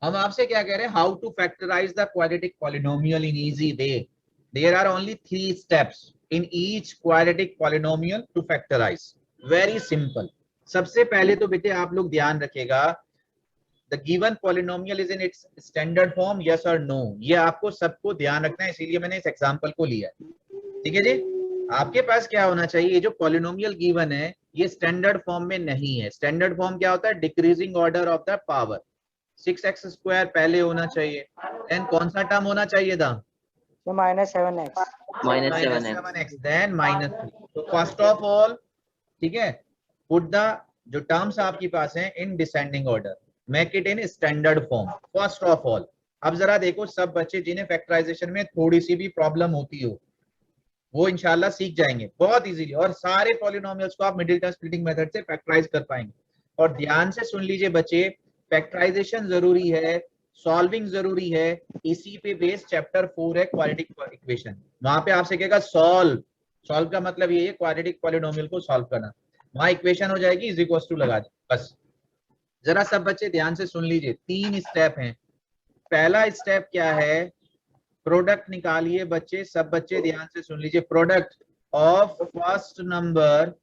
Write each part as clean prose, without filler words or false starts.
हम आपसे क्या कह रहे हैं, how to factorise the quadratic polynomial in easy way. There are only 3 steps in each quadratic polynomial to factorise. Very simple. सबसे पहले तो बेटे आप लोग ध्यान रखिएगा, the given polynomial is in its standard form, yes और नो। ये आपको सबको ध्यान रखना है, इसीलिए मैंने इस एग्जांपल को लिया है। ठीक है जी। आपके पास क्या होना चाहिए, ये जो पॉलिनोमियल गिवन है ये स्टैंडर्ड फॉर्म में नहीं है। स्टैंडर्ड फॉर्म क्या होता है, decreasing order of the power. 6x² पहले होना चाहिए, देन कौन सा टर्म होना चाहिए था, -7x -7x, देन -3। तो फर्स्ट ऑफ ऑल, ठीक है, पुट द जो टर्म्स आपके पास हैं in descending order, make it in standard form first of all. अब जरा देखो, सब बच्चे जिन्हें फैक्टराइजेशन में थोड़ी सी भी प्रॉब्लम होती हो वो इंशाल्लाह सीख जाएंगे बहुत इजीली, और सारे पॉलिनोमियल्स को आप मिडिल टर्म स्प्लिटिंग मेथड से फैक्टराइज कर पाएंगे। और ध्यान से सुन लीजिए बच्चे, फैक्टराइजेशन जरूरी है, सॉल्विंग जरूरी है। इसी पे बेस्ड चैप्टर 4 है क्वाड्रेटिक इक्वेशन। वहां पे आपसे कहेगा सॉल्व, सॉल्व का मतलब ये है क्वाड्रेटिक पॉलिनोमियल को सॉल्व करना। वहां इक्वेशन हो जाएगी इज इक्वल टू लगा दे बस। जरा सब बच्चे ध्यान से सुन लीजिए, 3 स्टेप हैं। पहला स्टेप क्या है, प्रोडक्ट निकालिए बच्चे, सब बच्चे ध्यान से सुन लीजिए, product of first number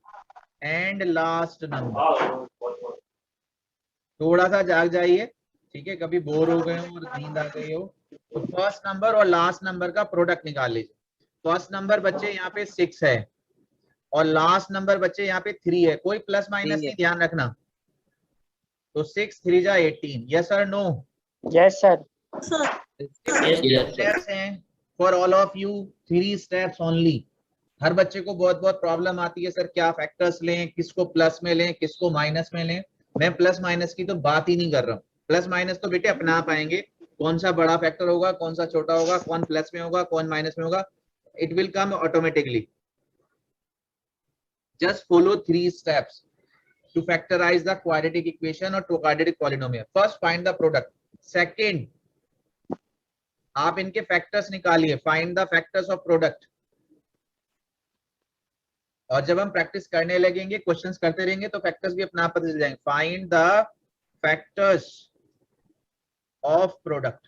and last number. थोड़ा सा जाग जाइए, ठीक है, कभी बोर हो गए हो और नींद आ गई हो तो फर्स्ट नंबर और लास्ट नंबर का प्रोडक्ट निकाल लीजिए। फर्स्ट नंबर बच्चे यहाँ पे 6 है और लास्ट नंबर बच्चे यहाँ पे 3 है, कोई प्लस माइनस नहीं, ध्यान रखना। तो 6 3 जा 18, यस और नो? Yes sir. स्टेप्स हैं for all of you, 3 steps only. हर बच्चे को बहुत बहुत प्रॉब्लम आती है, सर क्या फैक्टर्स लें, किसको प्लस में लें, किसको माइनस में लें। मैं प्लस माइनस की तो बात ही नहीं कर रहा हूँ। प्लस माइनस तो बेटे अपना आप आएंगे, कौन सा बड़ा फैक्टर होगा, कौन सा छोटा होगा, कौन प्लस में होगा, कौन माइनस में होगा, it will come automatically. Just follow 3 steps to factorize the quadratic equation or quadratic polynomial. First find the product. Second, आप इनके फैक्टर्स निकालिए, find the factors of product. और जब हम प्रैक्टिस करने लगेंगे, क्वेश्चंस करते रहेंगे तो फैक्टर्स भी अपने आप पता चल जाएंगे। Find the factors of product.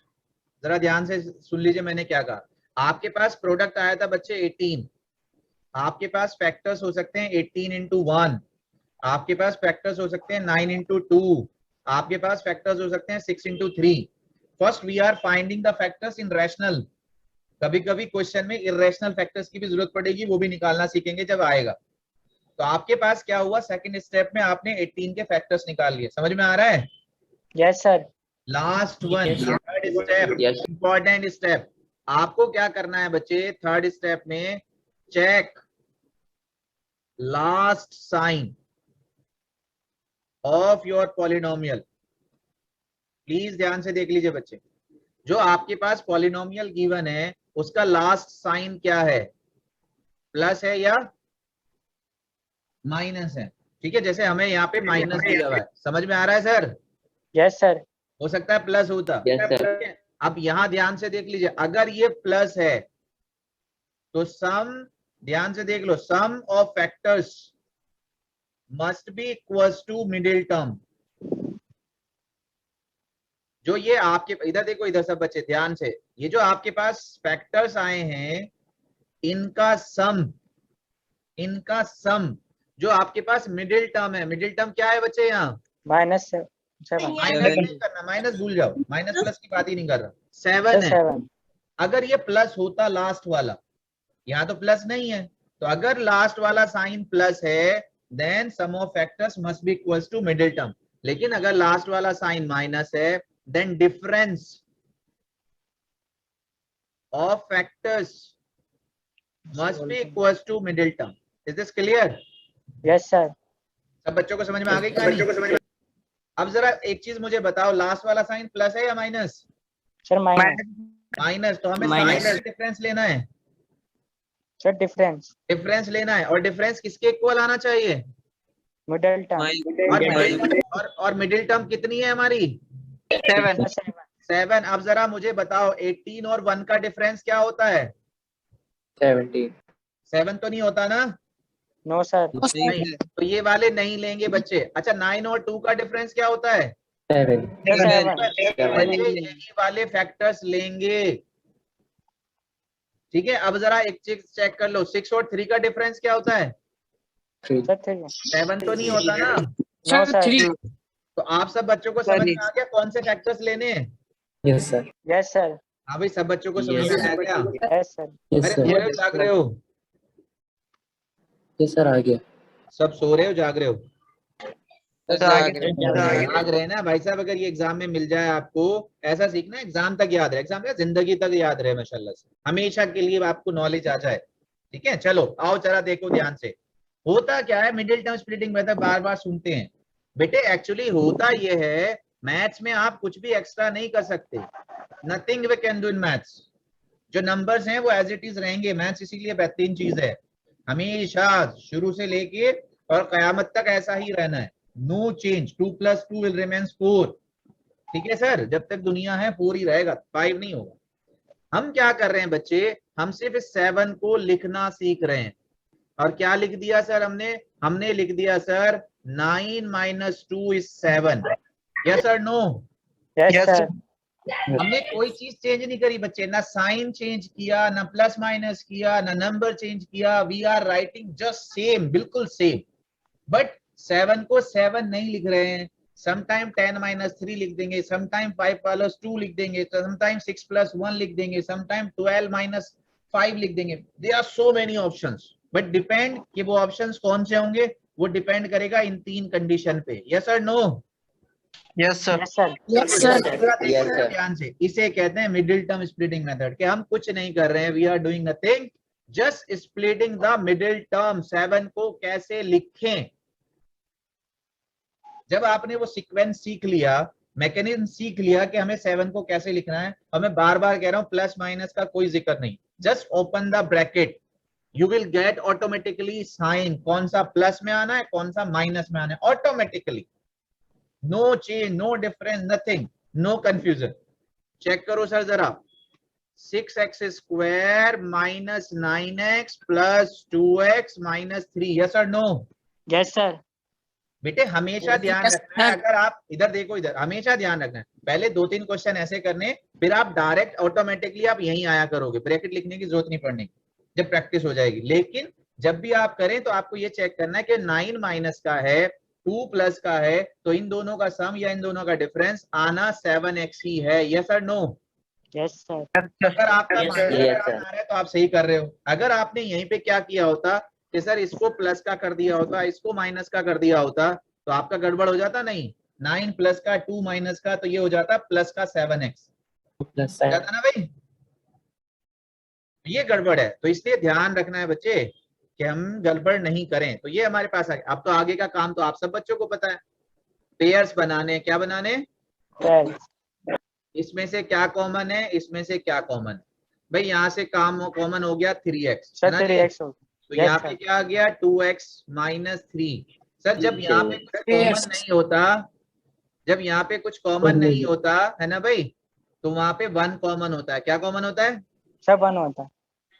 जरा ध्यान से सुन लीजिए मैंने क्या कहा। आपके पास प्रोडक्ट आया था बच्चे 18, आपके पास फैक्टर्स हो सकते हैं 18 into 1, आपके पास फैक्टर्स हो सकते हैं 9 into 2, आपके पास फैक्टर्स हो सकते हैं 6 into 3। First we are finding the factors in rational. कभी कभी क्वेश्चन में इरेशनल फैक्टर्स की भी जरूरत पड़ेगी, वो भी निकालना सीखेंगे जब आएगा। तो आपके पास क्या हुआ, सेकंड स्टेप में आपने 18 के फैक्टर्स निकाल लिए, समझ में आ रहा है? Yes sir. Last one, third step, important step. आपको क्या करना है बच्चे, थर्ड स्टेप में check last sign of your polynomial. Please ध्यान से देख लीजिए बच्चे, जो आपके पास पॉलिनोमियल गिवन है उसका लास्ट साइन क्या है, प्लस है या माइनस है? ठीक है, जैसे हमें यहाँ पे माइनस दिया हुआ है, समझ में आ रहा है सर? Yes sir. हो सकता है प्लस होता। Yes, अब यहां ध्यान से देख लीजिए, अगर ये प्लस है तो सम, ध्यान से देख लो, sum of factors must be equals to middle term. जो ये आपके इधर देखो, इधर सब बच्चे ध्यान से, ये जो आपके पास फैक्टर्स आए हैं इनका सम जो आपके पास मिडिल टर्म है, मिडिल टर्म क्या है बच्चे यहाँ? -7 माइनस नहीं करना, माइनस भूल जाओ, माइनस प्लस की बात ही नहीं कर रहा, 7 है। 7। अगर ये प्लस होता लास्ट वाला, यहाँ तो प्लस नहीं है, तो अगर लास्ट वाला साइन प्लस है then sum of factors must be equals to middle term. लेकिन अगर लास्ट वाला साइन माइनस है then difference of factors must be equals to middle term. Is this clear? Yes sir. सब बच्चों को समझ में आ गई कहानी? अब जरा एक चीज मुझे बताओ, लास्ट वाला साइन प्लस है या माइनस? Sir minus. माइनस, तो हमें साइन का डिफरेंस लेना है। Sir difference. डिफरेंस लेना है, और डिफरेंस किसके इक्वल आना चाहिए? Middle term. और मिडिल टर्म कितनी है हमारी? 7। अब जरा मुझे बताओ 18 और 1 का डिफरेंस क्या होता है? 7 तो नहीं होता ना? No sir. नहीं, तो ये वाले नहीं लेंगे बच्चे। अच्छा 9 और 2 का डिफरेंस क्या होता है? Sir, seven. बच्चे यही वाले फैक्टर्स लेंगे, ठीक है। अब जरा एक चीज चेक कर लो, 6 और 3 का डिफरेंस क्या होता है? Sir, three. 7 तो नहीं होता ना। No, sir. तो आप सब बच्चों को समझ में आ गया कौन से फैक्टर्स लेने हैं? Yes, sir. Yes, sir. हाँ भाई, सब बच्चों को समझ में आ गया? Yes, sir. Yes, अरे sir. सो रहे हो जाग रहे हो? Yes, sir. आ गया. सब सो रहे हो जाग रहे हो? जाग रहे हैं ना भाई साहब। अगर ये एग्जाम में मिल जाए आपको, ऐसा सीखना एग्जाम तक याद रहे, एग्जाम में जिंदगी तक याद रहे माशाल्लाह से, हमेशा के लिए आपको नॉलेज आ जाए, ठीक है। चलो आओ जरा देखो ध्यान से, होता क्या है मिडिल टर्म स्प्लिटिंग मेथड, बार बार सुनते हैं बेटे। एक्चुअली होता ये है, मैथ्स में आप कुछ भी एक्स्ट्रा नहीं कर सकते, nothing we can do in maths. जो नंबर्स हैं वो एज इट इज रहेंगे। मैथ्स इसीलिए बेहतरीन चीज है, हमेशा शुरू से लेके और कयामत तक ऐसा ही रहना है, नो चेंज। 2 + 2 विल रिमेन्स 4, ठीक है सर। जब तक दुनिया है 4 ही रहेगा, 5 नहीं होगा। हम क्या कर रहे हैं बच्चे, हम सिर्फ 7 को लिखना सीख रहे हैं। और क्या लिख दिया सर हमने लिख दिया सर 9 - 2 = 7। यस और नो? Yes, sir. हमने कोई चीज चेंज नहीं करी बच्चे, ना साइन चेंज किया, ना प्लस माइनस किया, ना नंबर चेंज किया। We are writing just same, बिल्कुल सेम। बट 7 को 7 नहीं लिख रहे हैं, समटाइम 10 - 3 लिख देंगे, समटाइम 5 + 2 लिख देंगे, समटाइम 6 + 1 लिख देंगे, समटाइम 12 - 5 लिख देंगे। There are so many options, but depend कि वो ऑप्शंस कौन से होंगे, वो डिपेंड करेगा इन 3 कंडीशन पे। यस और no? Yes sir. Yes, sir. Yes, sir. ध्यान से, इसे कहते हैं मिडिल टर्म स्प्लिटिंग मेथड, कि हम कुछ नहीं कर रहे हैं, we are doing nothing, just splitting the middle term. 7 को कैसे लिखें, जब आपने वो सीक्वेंस सीख लिया, मैकेनिज्म सीख लिया कि हमें 7 को कैसे लिखना है, और मैं बार बार कह रहा हूं प्लस माइनस का कोई जिक्र नहीं, just open the bracket, you will get automatically sign, कौन सा प्लस में आना है कौन सा माइनस में आना है, automatically. No change, no difference, nothing, no confusion. Check करो सर जरा, 6x² - 9x + 2x - 3। यस और नो? Yes, sir. बेटे हमेशा ध्यान रखना है, अगर आप इधर देखो, इधर हमेशा ध्यान रखना है, पहले 2-3 क्वेश्चन ऐसे करने, फिर आप डायरेक्ट ऑटोमेटिकली आप यहीं आया करोगे, ब्रैकेट लिखने की जरूरत नहीं पड़ने की, जब प्रैक्टिस हो जाएगी। लेकिन जब भी आप करें तो आपको ये चेक करना है कि 9 माइनस का है, 2 प्लस का है, तो इन दोनों का सम या इन दोनों का डिफरेंस आना 7x ही है। यस और नो? Yes, sir. अगर आपका Yes, माइनस sir. आ रहा है तो आप सही कर रहे हो। अगर आपने यहीं पे क्या किया होता कि सर इसको प्लस का कर दिया होता, इसको माइनस का कर दिया होता, तो आपका गड़बड़ हो जाता। नहीं, 9 प्लस का 2 माइनस का, तो ये हो जाता प्लस का 7x Plus हो जाता ना भाई, ये गड़बड़ है। तो इसलिए ध्यान रखना है बच्चे कि हम गड़बड़ नहीं करें। तो ये हमारे पास आ गया। अब तो आगे का काम तो आप सब बच्चों को पता है, पेयर्स बनाने। क्या बनाने? Well, इसमें से क्या कॉमन है, इसमें से क्या कॉमन है भाई? यहाँ से काम कॉमन हो गया 3x, sir, है ना जी? 3x. तो Yes, यहाँ पे sir. क्या आ गया 2x - 3। सर जब यहाँ पे कुछ कॉमन नहीं होता, जब यहाँ पे कुछ कॉमन नहीं होता है ना भाई, तो वहां पे 1 कॉमन होता है। क्या कॉमन होता है? Sir, 1 होता है.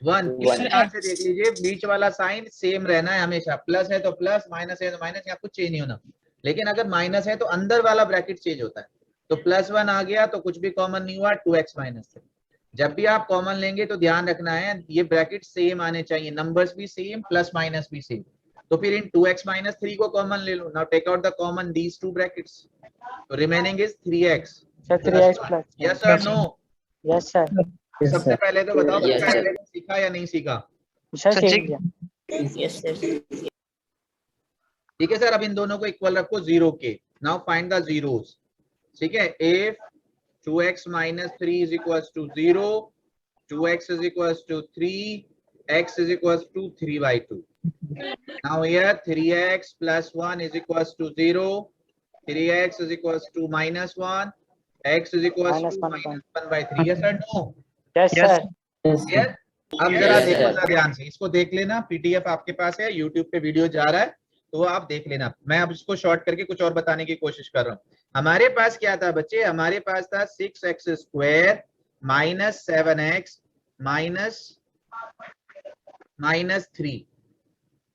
1। ध्यान से देख लीजिए, बीच वाला साइन सेम रहना है हमेशा, प्लस है तो प्लस, माइनस है तो माइनस, यहाँ कुछ चेंज नहीं होना। लेकिन अगर माइनस है तो अंदर वाला ब्रैकेट चेंज होता है। तो +1 आ गया तो कुछ भी कॉमन नहीं हुआ, 2x - 3। जब भी आप कॉमन लेंगे तो ध्यान रखना है ये ब्रैकेट सेम आने चाहिए, नंबर्स भी सेम, प्लस माइनस भी सेम। तो फिर इन 2x - 3 को कॉमन ले लो। Now take out the common these 2 brackets, तो remaining is 3x Sir, + 3x +1। plus. Yes और नो? Yes, sir. सबसे पहले तो बताओ Yes, बच्चा sir. सीखा या नहीं सीखा? Sir, सच्ची? सीख गया. Yes, sir. ठीक है सर, अब इन दोनों को इक्वल रखो 0 के। नाउ फाइंड द जीरोस, ठीक है। If 2x - 3 = 0, 2x = 3, x = 3/2। Now here 3x + 1 = 0, 3x = -1, x = -1/3। yes or no? Yes, Yes. sir. Yes, Yes? sir. अब जरा Yes, देखो sir. ना ध्यान से, इसको देख लेना, पीडीएफ आपके पास है, यूट्यूब पे वीडियो जा रहा है, तो वो आप देख लेना। मैं अब इसको शॉर्ट करके कुछ और बताने की कोशिश कर रहा हूँ। हमारे पास क्या था बच्चे? हमारे पास था 6x² - 7x - 3,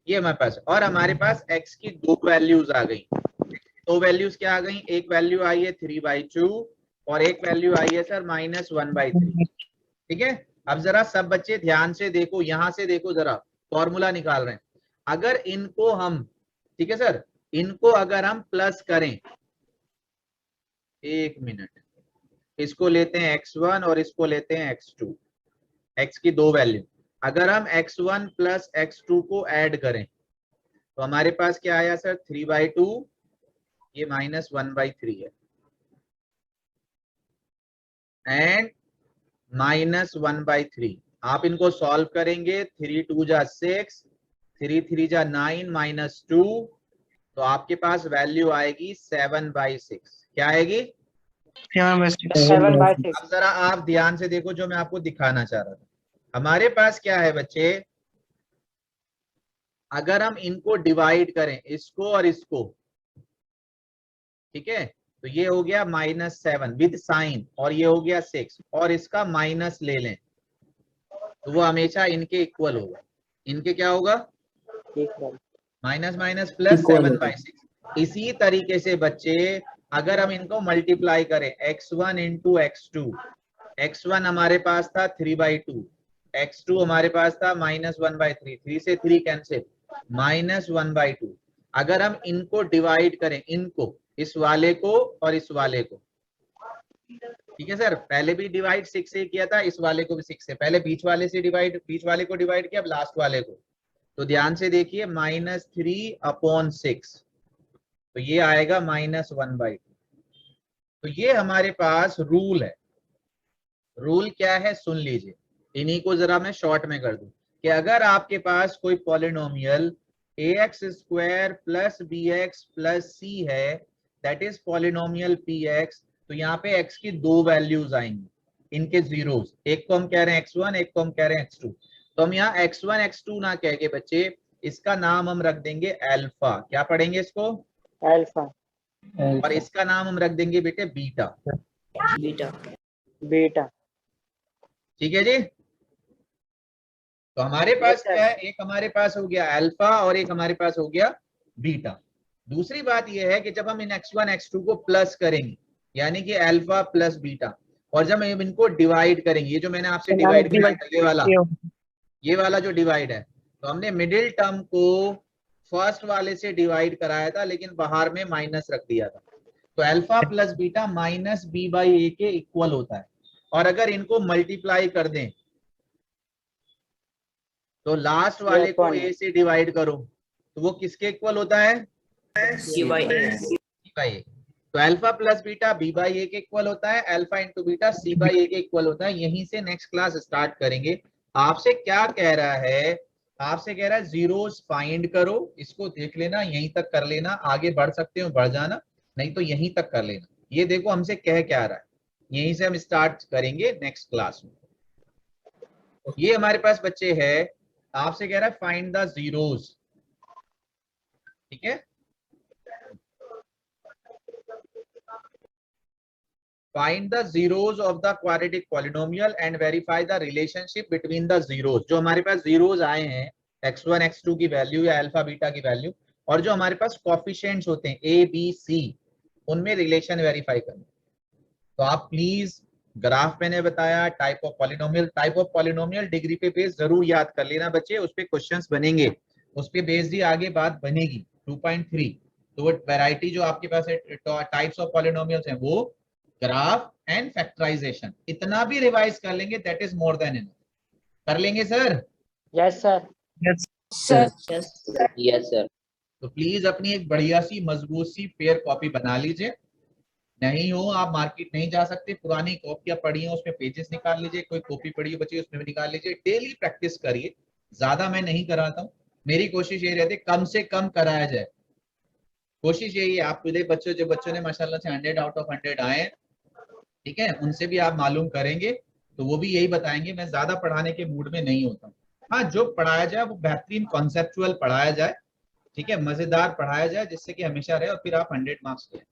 ये हमारे पास। और हमारे पास x की 2 वैल्यूज आ गई। दो वैल्यूज क्या आ गई, एक वैल्यू आई है 3/2 और एक वैल्यू आई है सर -1/3। ठीक है, अब जरा सब बच्चे ध्यान से देखो, यहां से देखो जरा, फॉर्मूला निकाल रहे हैं। अगर इनको हम, ठीक है सर, इनको अगर हम प्लस करें, एक मिनट, इसको लेते हैं x1 और इसको लेते हैं x2, x की दो वैल्यू, अगर हम x1 प्लस x2 को ऐड करें तो हमारे पास क्या आया सर 3/2, ये -1/3 है, एंड -1/3। आप इनको सॉल्व करेंगे, 3 2 जा 6, 3 3 जा 9 -2, तो आपके पास वैल्यू आएगी 7/6। क्या आएगी? 7/6। अब जरा आप ध्यान से देखो जो मैं आपको दिखाना चाह रहा था। हमारे पास क्या है बच्चे, अगर हम इनको डिवाइड करें, इसको और इसको, ठीक है, तो ये हो गया -7 विद साइन, और ये हो गया 6, और इसका माइनस ले लें तो वो हमेशा इनके इक्वल होगा। इनके क्या होगा? Minus minus plus, Equal 7/6। इसी तरीके से बच्चे अगर हम इनको मल्टीप्लाई करें, x1 इंटू x2, x1 हमारे पास था 3/2, x2 हमारे पास था -1/3, 3 से 3 कैंसिल, -1/2। अगर हम इनको डिवाइड करें, इनको, इस वाले को और इस वाले को, ठीक है सर, पहले भी डिवाइड 6 से किया था, इस वाले को भी 6 से, पहले बीच वाले से डिवाइड, बीच वाले को डिवाइड किया, अब लास्ट वाले को, तो ध्यान से देखिए, -3/6, तो ये आएगा -1/2। तो ये हमारे पास रूल है। रूल क्या है सुन लीजिए, इन्हीं को जरा मैं शॉर्ट में कर दूं कि अगर आपके पास कोई पॉलिनोमियल ax² + bx + c है, दैट इज पॉलिनोमियल px, तो यहाँ पे x की दो वैल्यूज आएंगी, इनके जीरोस, एक को हम कह रहे हैं x1, एक को हम कह रहे हैं x2। तो हम यहाँ x1 x2 ना कह के बच्चे इसका नाम हम रख देंगे अल्फा। क्या पढ़ेंगे इसको? अल्फा। और इसका नाम हम रख देंगे बेटे बीटा। बीटा। बीटा। ठीक है जी, तो हमारे पास क्या है, एक हमारे पास हो गया अल्फा और एक हमारे पास हो गया बीटा। दूसरी बात यह है कि जब हम इन x1 x2 को प्लस करेंगे, यानी कि अल्फा प्लस बीटा, और जब हम इनको डिवाइड करेंगे, ये जो मैंने आपसे डिवाइड किया था, ये वाला जो डिवाइड है, तो हमने मिडिल टर्म को फर्स्ट वाले से डिवाइड कराया था, लेकिन बाहर में माइनस रख दिया था, तो अल्फा प्लस बीटा -b/a के इक्वल होता है। और अगर इनको मल्टीप्लाई कर दें तो लास्ट वाले को a से डिवाइड करो तो वो किसके इक्वल होता है? c/a। तो अल्फा प्लस बीटा b/a के इक्वल होता है, अल्फा इंटू बीटा c/a के इक्वल होता है। यहीं से नेक्स्ट क्लास स्टार्ट करेंगे। आपसे क्या कह रहा है? आपसे कह रहा है जीरोस फाइंड करो, इसको देख लेना, यहीं तक कर लेना, आगे बढ़ सकते हो बढ़ जाना, नहीं तो यहीं तक कर लेना। ये देखो हमसे कह क्या रहा है, यहीं से हम स्टार्ट करेंगे नेक्स्ट क्लास में। ये हमारे पास बच्चे है, आपसे कह रहा है फाइंड द जीरोस, ठीक है, find the zeros of the quadratic polynomial and verify the relationship between the zeros. जो हमारे पास जीरोस आए हैं, x1 x2 की वैल्यू या अल्फा बीटा की वैल्यू, और जो हमारे पास कोएफिशिएंट्स होते हैं a b c, उनमें रिलेशन वेरीफाई करना। तो आप प्लीज, ग्राफ मैंने बताया, टाइप ऑफ पॉलिनोमियल डिग्री पे बेस जरूर याद कर लेना बच्चे, उस पे क्वेश्चंस बनेंगे, उस पे बेस्ड ही आगे बात बनेगी 2.3। तो वो वैरायटी जो आपके पास है, टाइप्स ऑफ पॉलिनोमियल्स हैं, वो ग्राफ एंड फैक्टराइजेशन, इतना भी रिवाइज कर लेंगे, that is more than enough. कर लेंगे sir? Yes sir. Yes sir. तो प्लीज अपनी एक बढ़िया सी मजबूत सी फेयर कॉपी बना लीजिए। नहीं हो, आप मार्केट नहीं जा सकते, पुरानी कॉपियां पड़ी हैं उसमें पेजेस निकाल लीजिए, कोई कॉपी पड़ी है बच्ची उसमें भी निकाल लीजिए। डेली प्रैक्टिस करिए, ज्यादा मैं नहीं कराता हूँ, मेरी कोशिश यही रहती है कम से कम कराया जाए। कोशिश यही है, आप खुद बच्चों, जो बच्चों ने माशाल्लाह से 100 आउट ऑफ 100 आए, ठीक है, उनसे भी आप मालूम करेंगे तो वो भी यही बताएंगे, मैं ज्यादा पढ़ाने के मूड में नहीं होता हूँ। हाँ, जो पढ़ाया जाए वो बेहतरीन कॉन्सेप्चुअल पढ़ाया जाए, ठीक है, मजेदार पढ़ाया जाए, जिससे कि हमेशा रहे और फिर आप 100 मार्क्स लें।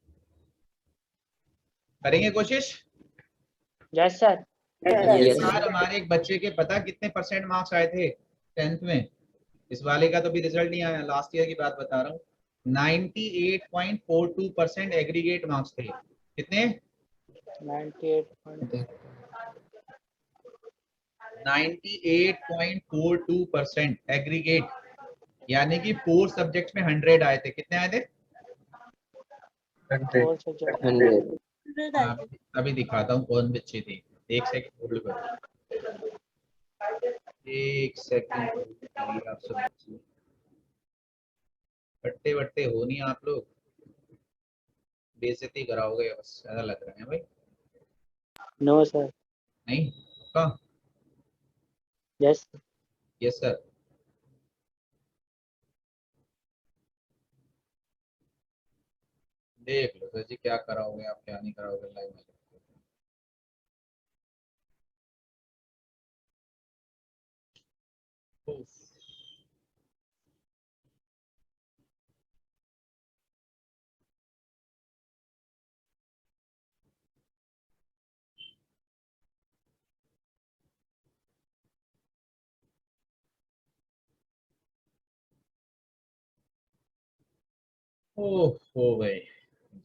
करेंगे कोशिश? Yes sir. यार हमारे एक बच्चे के पता कितने % मार्क्स आए थे 10th में? इस वाले का तो भी रिजल्ट नहीं आया, लास्ट ईयर की बात बता रहा हूँ। 98.42% एग्रीगेट मार्क्स थे। कितने? 98. 98.42% एग्रीगेट, यानी कि 4 सब्जेक्ट्स में 100 आए थे। कितने आए थे? 100. 4 subject. 100. हाँ, अभी दिखाता हूँ कौन बच्चे थे। एक सेकंड होल्ड करो, एक सेकंड आप सब बच्चे बट्टे बट्टे हो नहीं आप लोग, बेइज्जती कराओगे बस, ऐसा लग रहा है भाई। No sir. नहीं कहाँ? Yes. Yes sir. देख लो सर जी क्या कराओगे आप, क्या नहीं कराओगे लाइव में। उफ। ओह हो गए,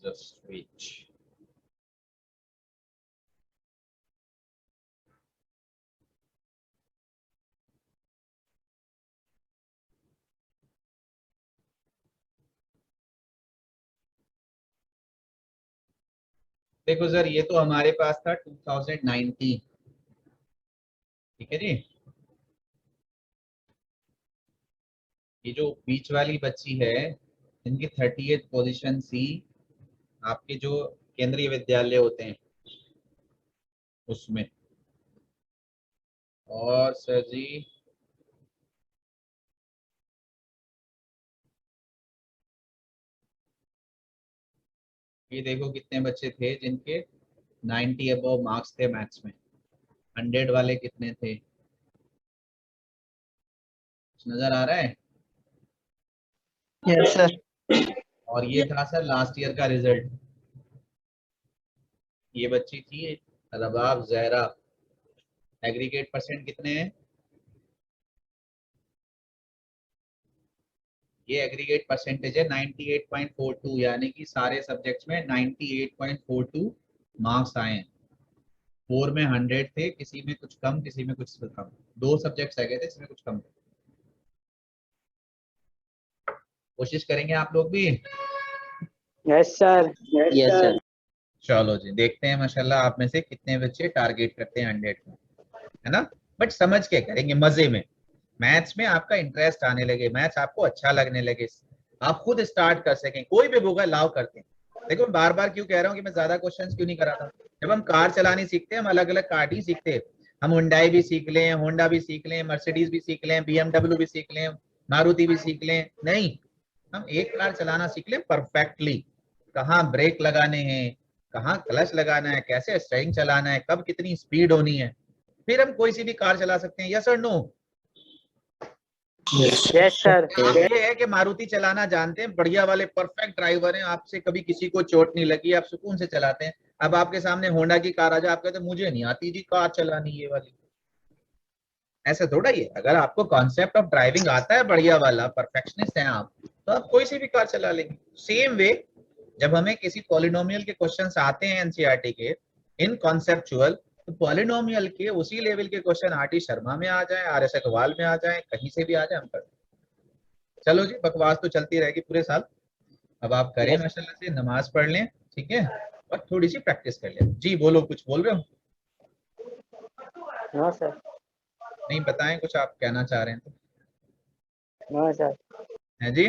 जस्ट वेट। देखो सर ये तो हमारे पास था 2019, ठीक है जी। ये जो बीच वाली बच्ची है इनकी 30th पोजीशन सी, आपके जो केंद्रीय विद्यालय होते हैं उसमें। और सर जी ये देखो कितने बच्चे थे जिनके 90 अबव मार्क्स थे मैथ्स में। 100 वाले कितने थे, कुछ नजर आ रहा है? Yes, sir. और ये था सर लास्ट ईयर का रिजल्ट। ये बच्ची थी रबाब जहरा, एग्रीगेट परसेंट कितने हैं? ये एग्रीगेट परसेंटेज है 98.42, यानी कि सारे सब्जेक्ट्स में 98.42 मार्क्स आए हैं। 4 में 100 थे, किसी में कुछ कम किसी में कुछ कम, 2 सब्जेक्ट्स आ गए थे इसमें कुछ कम थे। कोशिश करेंगे आप लोग भी। Yes sir. Yes, sir. चलो जी देखते हैं माशाल्लाह आप में से कितने बच्चे टारगेट करते हैं 100 को, है ना। बट समझ के करेंगे, मजे में। मैथ्स में आपका इंटरेस्ट आने लगे, मैथ्स आपको अच्छा लगने लगे, आप खुद स्टार्ट कर सकें, कोई भी बुक है लाओ करते हैं। देखो मैं बार बार क्यों कह रहा हूँ कि मैं ज्यादा क्वेश्चंस क्यों नहीं कराता हूँ। जब हम कार चलानी सीखते हैं हम अलग अलग कार ही सीखते हैं। हम हुंडई भी सीख लें, होंडा भी सीख लें, मर्सिडीज भी सीख लें, BMW भी सीख लें, मारुति भी सीख लें, नहीं, हम एक कार चलाना सीख लें परफेक्टली। कहाँ ब्रेक लगाने हैं, कहाँ क्लच लगाना है, कैसे स्टीयरिंग चलाना है, कब कितनी स्पीड होनी है, फिर हम कोई सी भी कार चला सकते हैं। यस और नो? Yes. Yes sir. आप ये है कि मारुति चलाना जानते हैं, बढ़िया वाले परफेक्ट ड्राइवर हैं, आपसे कभी किसी को चोट नहीं लगी, आप सुकून से चलाते हैं। अब आपके सामने होंडा की कार आ जाए, आप कहते हैं मुझे नहीं आती जी कार चलानी ये वाली। ऐसा थोड़ा ही है। अगर आपको कॉन्सेप्ट ऑफ ड्राइविंग आता है बढ़िया वाला, परफेक्शनिस्ट हैं आप, तो आप कोई सी भी कार चला लेंगे। सेम वे जब हमें किसी पॉलिनोमियल के क्वेश्चंस आते हैं एनसीईआरटी के इन कॉन्सेप्चुअल, तो पॉलिनोमियल के उसी लेवल के क्वेश्चन आरटी शर्मा में आ जाए, आर एस अग्रवाल में आ जाए, कहीं से भी आ जाए, हम कर। चलो जी बकवास तो चलती रहेगी पूरे साल। अब आप करें Yes. माशाल्लाह से, नमाज पढ़ लें, ठीक है, और थोड़ी सी प्रैक्टिस कर लें। जी बोलो, कुछ बोल रहे हो? No sir. नहीं बताएं, कुछ आप कहना चाह रहे हैं तो। No sir. हैं जी?